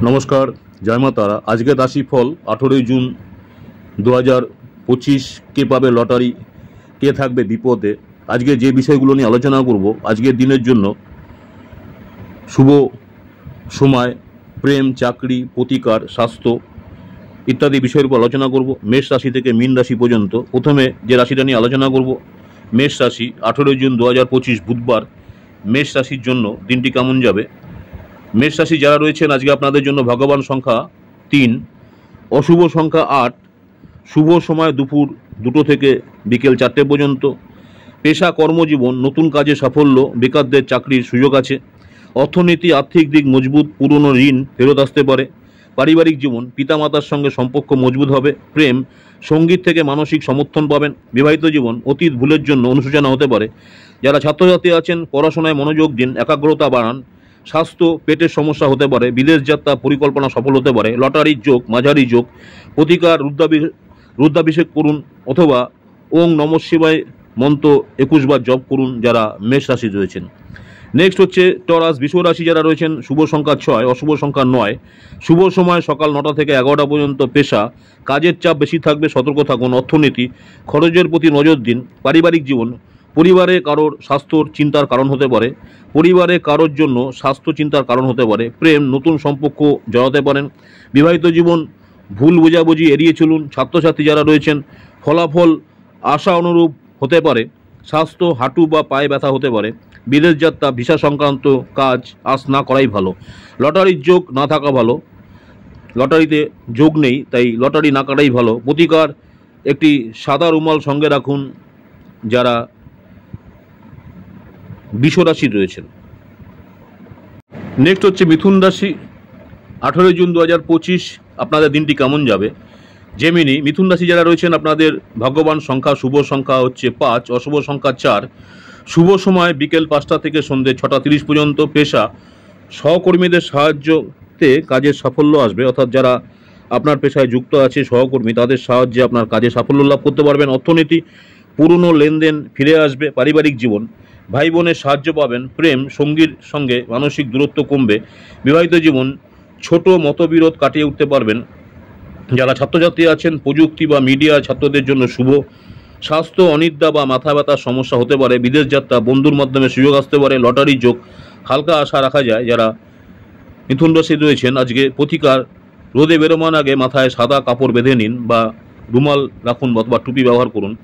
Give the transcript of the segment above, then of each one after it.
নমস্কার, জয় মা তারা। আজকের রাশিফল 18 জুন 2025। কে পাবে লটারি, কে থাকবে বিপদে, আজকে যে বিষয়গুলো নিয়ে আলোচনা করব। আজকের দিনের জন্য শুভ সময়, প্রেম, চাকরি, প্রতিকার, স্বাস্থ্য ইত্যাদি বিষয়ের উপর আলোচনা করব, মেষ রাশি থেকে মীন রাশি পর্যন্ত। প্রথমে যে রাশিটা নিয়ে আলোচনা করব, মেষ রাশি। 18 জুন 2025 বুধবার মেষ রাশির জন্য দিনটি কেমন যাবে। মেষ রাশি যারা রয়েছেন, আজকে আপনাদের জন্য ভাগ্যবান সংখ্যা 3, অশুভ সংখ্যা 8, শুভ সময় দুপুর 2টো থেকে বিকেল 4টে পর্যন্ত। পেশা, কর্মজীবন, নতুন কাজে সাফল্য, বেকারদের চাকরির সুযোগ আছে। অর্থনীতি, আর্থিক দিক মজবুত, পুরনো ঋণ ফেরত আসতে পারে। পারিবারিক জীবন, পিতামাতার সঙ্গে সম্পর্ক মজবুত হবে। প্রেম, সঙ্গীত থেকে মানসিক সমর্থন পাবেন। বিবাহিত জীবন, অতীত ভুলের জন্য অনুশোচনা হতে পারে। যারা ছাত্রছাত্রী আছেন, পড়াশোনায় মনোযোগ দিন, একাগ্রতা বাড়ান। স্বাস্থ্য, পেটের সমস্যা হতে পারে। বিদেশ যাত্রা পরিকল্পনা সফল হতে পারে। লটারির যোগ, মাঝারি যোগ। প্রতিকার, রুদ্রাভিষেক করুন অথবা ওং নমঃ শিবায় মন্ত্র 21 বার জপ করুন যারা মেষ রাশি রয়েছেন। নেক্সট হচ্ছে টরাস, বৃষ রাশি যারা রয়েছেন, শুভ সংখ্যা 6, অশুভ সংখ্যা 9, শুভ সময় সকাল 9টা থেকে 11টা পর্যন্ত। পেশা, কাজের চাপ বেশি থাকবে, সতর্ক থাকুন। অর্থনীতি, খরচের প্রতি নজর দিন। পারিবারিক জীবন, পরিবারে কারোর স্বাস্থ্যর চিন্তার কারণ হতে পারে। পরিবারে কারোর জন্য স্বাস্থ্য চিন্তার কারণ হতে পারে। প্রেম, নতুন সম্পর্ক জড়াতে পারেন। বিবাহিত জীবন, ভুল বোঝাবুঝি এড়িয়ে চলুন। ছাত্রছাত্রী যারা রয়েছেন, ফলাফল আশা অনুরূপ হতে পারে। স্বাস্থ্য, হাঁটু বা পায়ে ব্যথা হতে পারে। বিদেশ যাত্রা, ভিসা সংক্রান্ত কাজ আজ না করাই ভালো। লটারির যোগ না থাকা ভালো, লটারিতে যোগ নেই, তাই লটারি না কাটাই ভালো। প্রতিকার, একটি সাদা রুমাল সঙ্গে রাখুন যারা বৃষ রাশি রয়েছেন। নেক্সট হচ্ছে মিথুন রাশি। 18 জুন 2025 আপনাদের দিনটি কেমন যাবে। জেমিনি, মিথুন রাশি যারা রয়েছেন, আপনাদের ভাগ্যবান সংখ্যা, শুভ সংখ্যা হচ্ছে 5, অশুভ সংখ্যা 4, শুভ সময় বিকেল 5টা থেকে সন্ধ্যে 6টা 30 পর্যন্ত। পেশা, সহকর্মীদের সাহায্যতে কাজের সাফল্য আসবে, অর্থাৎ যারা আপনার পেশায় যুক্ত আছে সহকর্মী, তাদের সাহায্যে আপনার কাজে সাফল্য লাভ করতে পারবেন। অর্থনীতি, পুরনো লেনদেন ফিরে আসবে। পারিবারিক জীবন, ভাই বোনের সাহায্য পাবেন। প্রেম, সঙ্গীর সঙ্গে মানসিক দূরত্ব কমবে। বিবাহিত জীবন, ছোট মতবিরোধ কাটিয়ে উঠতে পারবেন। যারা ছাত্রছাত্রী আছেন, প্রযুক্তি বা মিডিয়া ছাত্রদের জন্য শুভ। স্বাস্থ্য, অনিদ্রা বা মাথা ব্যথার সমস্যা হতে পারে। বিদেশ যাত্রা, বন্ধুর মাধ্যমে সুযোগ আসতে পারে। লটারি যোগ, হালকা আশা রাখা যায় যারা মিথুন রাশি রয়েছেন। আজকে প্রতিকার, রোদে বেরোনোর আগে মাথায় সাদা কাপড় বেঁধে নিন বা রুমাল রাখুন অথবা টুপি ব্যবহার করুন।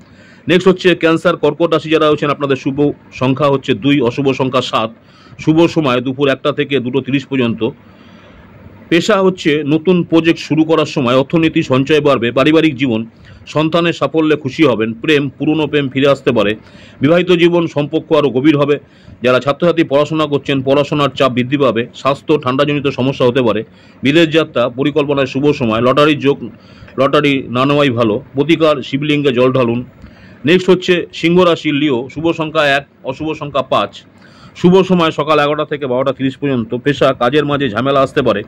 নেক্সট হচ্ছে ক্যান্সার, কর্কট রাশি যারা হচ্ছেন, আপনাদের শুভ সংখ্যা হচ্ছে 2, অশুভ সংখ্যা 7, শুভ সময় দুপুর 1টা থেকে 2টো 30 পর্যন্ত। পেশা হচ্ছে নতুন প্রজেক্ট শুরু করার সময়। অর্থনীতি, সঞ্চয় বাড়বে। পারিবারিক জীবন, সন্তানের সাফল্যে খুশি হবেন। প্রেম, পুরনো প্রেম ফিরে আসতে পারে। বিবাহিত জীবন, সম্পর্ক আরও গভীর হবে। যারা ছাত্রছাত্রী পড়াশোনা করছেন, পড়াশোনার চাপ বৃদ্ধি পাবে। স্বাস্থ্য, ঠান্ডাজনিত সমস্যা হতে পারে। বিদেশ যাত্রা পরিকল্পনায় শুভ সময়। লটারির যোগ, লটারি না নেওয়াই ভালো। প্রতিকার, শিবলিঙ্গে জল ঢালুন। নেক্সট হচ্ছে সিংহ রাশি, লিও, শুভ সংখ্যা 1, অশুভ সংখ্যা 5, শুভ সময় সকাল 11টা থেকে 12টা 30 পর্যন্ত। পেশা, কাজের মাঝে ঝামেলা আসতে পারে।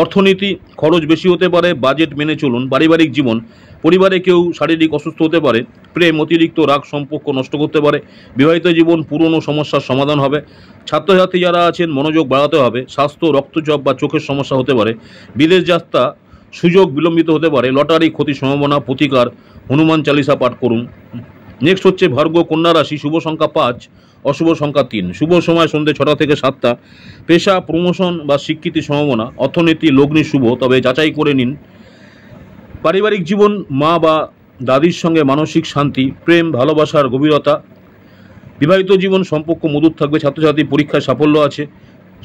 অর্থনীতি, খরচ বেশি হতে পারে, বাজেট মেনে চলুন। পারিবারিক জীবন, পরিবারে কেউ শারীরিক অসুস্থ হতে পারে। প্রেম, অতিরিক্ত রাগ সম্পর্ক নষ্ট করতে পারে। বিবাহিত জীবন, পুরনো সমস্যার সমাধান হবে। ছাত্রছাত্রী যারা আছেন, মনোযোগ বাড়াতে হবে। স্বাস্থ্য, রক্তচাপ বা চোখের সমস্যা হতে পারে। বিদেশ যাত্রা সুযোগ বিলম্বিত হতে পারে। লটারি ক্ষতির সম্ভাবনা। প্রতিকার, হনুমান চালিসা পাঠ করুন। নেক্সট হচ্ছে ভার্গ, কন্যা রাশি, শুভ সংখ্যা 5, অশুভ সংখ্যা 3, শুভ সময় সন্ধ্যে 6টা থেকে 7টা। পেশা, প্রমোশন বা স্বীকৃতির সম্ভাবনা। অর্থনীতি, লগ্নি শুভ, তবে যাচাই করে নিন। পারিবারিক জীবন, মা বা দাদির সঙ্গে মানসিক শান্তি। প্রেম, ভালোবাসার গভীরতা। বিবাহিত জীবন, সম্পর্ক মধুর থাকবে। ছাত্রছাত্রী পরীক্ষায় সাফল্য আছে।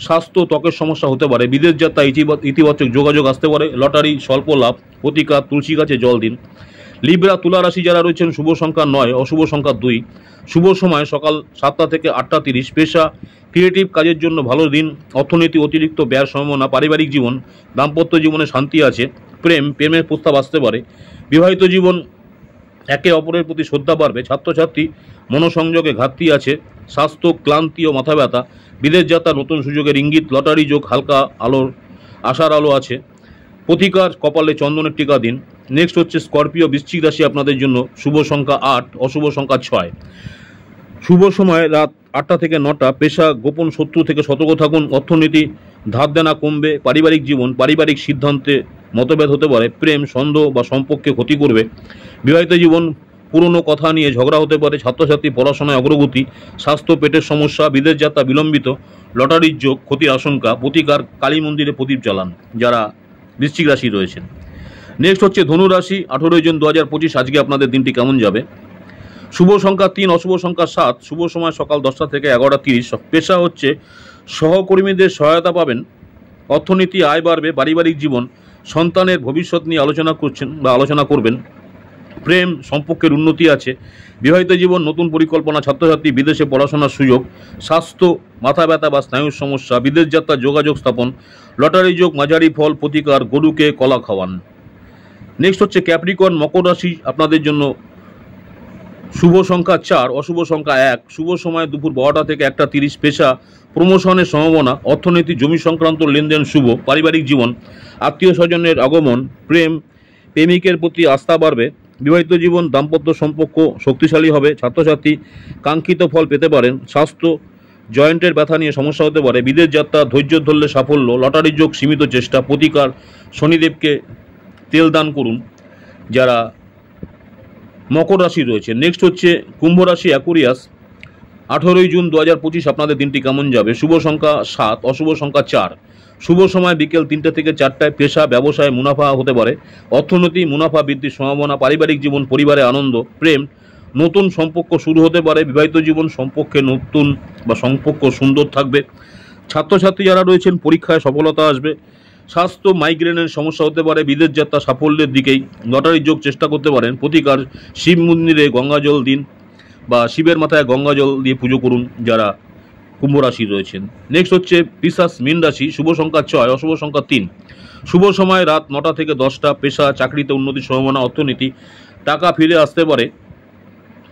স্বাস্থ্য, ত্বকের সমস্যা হতে পারে। বিদেশ যাত্রা ইতিবাচক যোগাযোগ আসতে পারে। লটারি, স্বল্প লাভ। প্রতিকার, তুলসী গাছে জল দিন। লিব্রা, তুলা রাশি যারা রয়েছেন, শুভ সংখ্যা 9, অশুভ সংখ্যা 2, শুভ সময় সকাল 7টা থেকে 8টা 30। পেশা, ক্রিয়েটিভ কাজের জন্য ভালো দিন। অর্থনীতি, অতিরিক্ত ব্যয়ের সম্ভাবনা। পারিবারিক জীবন, দাম্পত্য জীবনে শান্তি আছে। প্রেম, প্রেমের প্রস্তাব আসতে পারে। বিবাহিত জীবন, একে অপরের প্রতি শ্রদ্ধা বাড়বে। ছাত্রছাত্রী, মনোসংযোগে ঘাটতি আছে। স্বাস্থ্য, ক্লান্তি ও মাথা ব্যথা। বিদেশ যাত্রা, নতুন সুযোগের ইঙ্গিত। লটারি যোগ, হালকা আলোর আশার আলো আছে। প্রতিকার, কপালে চন্দনের টিকা দিন। নেক্সট হচ্ছে স্করপিও, বৃশ্চিক রাশি আপনাদের জন্য, শুভ সংখ্যা 8, অশুভ সংখ্যা 6, শুভ সময় রাত 8টা থেকে 9টা। পেশা, গোপন শত্রু থেকে সতর্ক থাকুন। অর্থনীতি, ধার দেনা কমবে। পারিবারিক জীবন, পারিবারিক সিদ্ধান্তে মতভেদ হতে পারে। প্রেম, সন্দেহ বা সম্পর্কে ক্ষতি করবে। বিবাহিত জীবন, পুরনো কথা নিয়ে ঝগড়া হতে পারে। ছাত্রছাত্রী পড়াশোনায় অগ্রগতি। স্বাস্থ্য, পেটের সমস্যা, বিদেশ যাত্রা বিলম্বিত, লটারির যোগ, ক্ষতির আশঙ্কা। প্রতিকার, কালী মন্দিরে প্রদীপ জ্বালান যারা বৃশ্চিক রাশি রয়েছেন। নেক্সট হচ্ছে ধনু রাশি। 18 জুন 2025 আজকে আপনাদের দিনটি কেমন যাবে? শুভ সংখ্যা 3, অশুভ সংখ্যা 7, শুভ সময় সকাল 10টা থেকে 11টা 30। পেশা হচ্ছে সহকর্মীদের সহায়তা পাবেন। অর্থনীতি, আয় বাড়বে। পারিবারিক জীবন, সন্তানের ভবিষ্যৎ নিয়ে আলোচনা করবেন। প্রেম, সম্পর্কের উন্নতি আছে। বিবাহিত জীবন, নতুন পরিকল্পনা। ছাত্রছাত্রী, বিদেশে পড়াশোনার সুযোগ। স্বাস্থ্য, মাথা ব্যথা বা স্নায়ুর সমস্যা। বিদেশ যাত্রা, যোগাযোগ স্থাপন। লটারি যোগ, মাঝারি ফল। প্রতিকার, গরুকে কলা খাওয়ান। নেক্সট হচ্ছে ক্যাপ্রিকর্ন, মকর রাশি আপনাদের জন্য। শুভ সংখ্যা 4, অশুভ সংখ্যা 1, শুভ সময় দুপুর 12টা থেকে 1টা 30। পেশা, প্রমোশনের সম্ভাবনা। অর্থনীতি, জমি সংক্রান্ত লেনদেন শুভ। পারিবারিক জীবন, আত্মীয় স্বজনের আগমন। প্রেম, প্রেমিকের প্রতি আস্থা বাড়বে। বিবাহিত জীবন, দাম্পত্য সম্পর্ক শক্তিশালী হবে। ছাত্রছাত্রী কাঙ্ক্ষিত ফল পেতে পারেন। স্বাস্থ্য, জয়েন্টের ব্যথা নিয়ে সমস্যা হতে পারে। বিদেশ যাত্রা, ধৈর্য ধরলে সাফল্য। লটারি যোগ, সীমিত চেষ্টা। প্রতিকার, শনিদেবকে তেল দান করুন যারা মকর রাশি রয়েছে। নেক্সট হচ্ছে কুম্ভ রাশি, অ্যাকুরিয়াস। 18 জুন 2025 আপনাদের দিনটি কেমন যাবে? শুভ সংখ্যা 7, অশুভ সংখ্যা 4, শুভ সময় বিকেল 3টে থেকে 4টায়। পেশা, ব্যবসায় মুনাফা হতে পারে। অর্থনীতি, মুনাফা বৃদ্ধির সম্ভাবনা। পারিবারিক জীবন, পরিবারে আনন্দ। প্রেম, নতুন সম্পর্ক শুরু হতে পারে। বিবাহিত জীবন, সম্পর্ক সুন্দর থাকবে। ছাত্রছাত্রী যারা রয়েছেন পরীক্ষায় সফলতা আসবে। স্বাস্থ্য, মাইগ্রেনের সমস্যা হতে পারে। বিদেশ যাত্রা সাফল্যের দিকেই। লটারির যোগ চেষ্টা করতে পারেন। প্রতিকার, শিব মন্দিরে গঙ্গাজল দিন বা শিবের মাথায় গঙ্গাজল দিয়ে পুজো করুন যারা কুম্ভ রাশি রয়েছেন। নেক্সট হচ্ছে পিশাচ, মীন রাশি। শুভ সংখ্যা 6, অশুভ সংখ্যা 3, শুভ সময় রাত 9টা থেকে 10টা। পেশা, চাকরিতে উন্নতির সম্ভাবনা। অর্থনীতি, টাকা ফিরে আসতে পারে।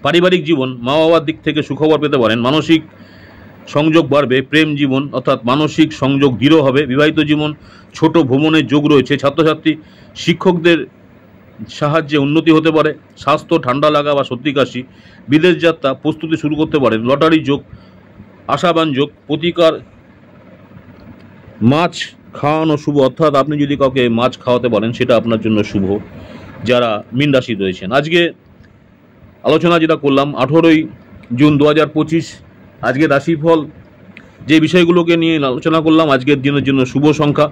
পারিবারিক জীবন, মা বাবার দিক থেকে সুখবর পেতে পারেন। মানসিক সংযোগ বাড়বে। প্রেম জীবন অর্থাৎ মানসিক সংযোগ দৃঢ় হবে। বিবাহিত জীবন, ছোট ভ্রমণের যোগ রয়েছে। ছাত্রছাত্রী, শিক্ষকদের সাহায্যে উন্নতি হতে পারে। স্বাস্থ্য, ঠান্ডা লাগা বা সর্দি কাশি। বিদেশ যাত্রা, প্রস্তুতি শুরু করতে পারেন। লটারি যোগ, আশাবান যোগ। প্রতিকার, মাছ খাওয়ানো শুভ, অর্থাৎ আপনি যদি কাউকে মাছ খাওয়াতে পারেন সেটা আপনার জন্য শুভ যারা মীন রাশি রয়েছেন। আজকে আলোচনা যেটা করলাম 18 জুন 2025 আজকে রাশিফল যে বিষয়গুলোকে নিয়ে আলোচনা করলাম আজকের দিনের জন্য শুভ সংখ্যা,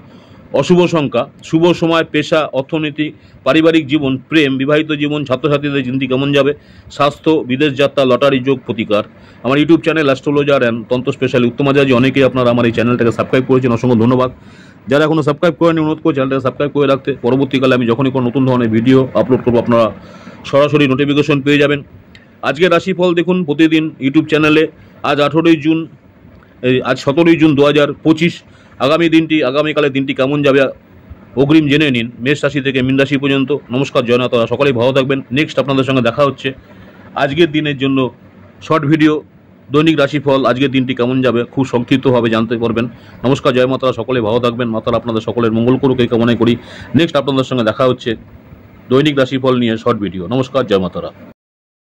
অশুভ সংখ্যা, শুভ সময়, পেশা, অর্থনীতি, পারিবারিক জীবন, প্রেম, বিবাহিত জীবন, ছাত্রছাত্রীদের দিনটি কেমন যাবে, স্বাস্থ্য, বিদেশ যাত্রা, লটারি যোগ, প্রতিকার। আমার ইউটিউব চ্যানেল অ্যাস্ট্রোলজার অ্যান্ড তন্ত্র স্পেশাল উত্তম আচার্য, অনেকেই আপনারা আমার এই চ্যানেলটাকে সাবস্ক্রাইব করেছেন, অসংখ্য ধন্যবাদ। যারা এখনও সাবস্ক্রাইব করেনি অনুরোধ করে চ্যানেলটাকে সাবস্ক্রাইব করে রাখতে, পরবর্তীকালে আমি যখনই কোনো নতুন ধরনের ভিডিও আপলোড করবো আপনারা সরাসরি নোটিফিকেশন পেয়ে যাবেন। আজকের রাশিফল দেখুন প্রতিদিন ইউটিউব চ্যানেলে। আজ 17 জুন 2025 আগামীকালের দিনটি কেমন যাবে অগ্রিম জেনে নিন মেষ রাশি থেকে মীন রাশি পর্যন্ত। নমস্কার, জয়নাথ, সকলেই ভালো থাকবেন। নেক্সট আপনাদের সঙ্গে দেখা হচ্ছে আজকের দিনের জন্য শর্ট ভিডিও, দৈনিক রাশিফল আজকের দিনটি কেমন যাবে খুব সংক্ষিপ্তভাবে জানতে পারবেন। নমস্কার, জয় মাতারা, সকলে ভালো থাকবেন। মাতারা আপনাদের সকলের মঙ্গল করুক এই কামনাই করি। নেক্সট আপনাদের সঙ্গে দেখা হচ্ছে দৈনিক রাশিফল নিয়ে শর্ট ভিডিও। নমস্কার, জয় মাতারা।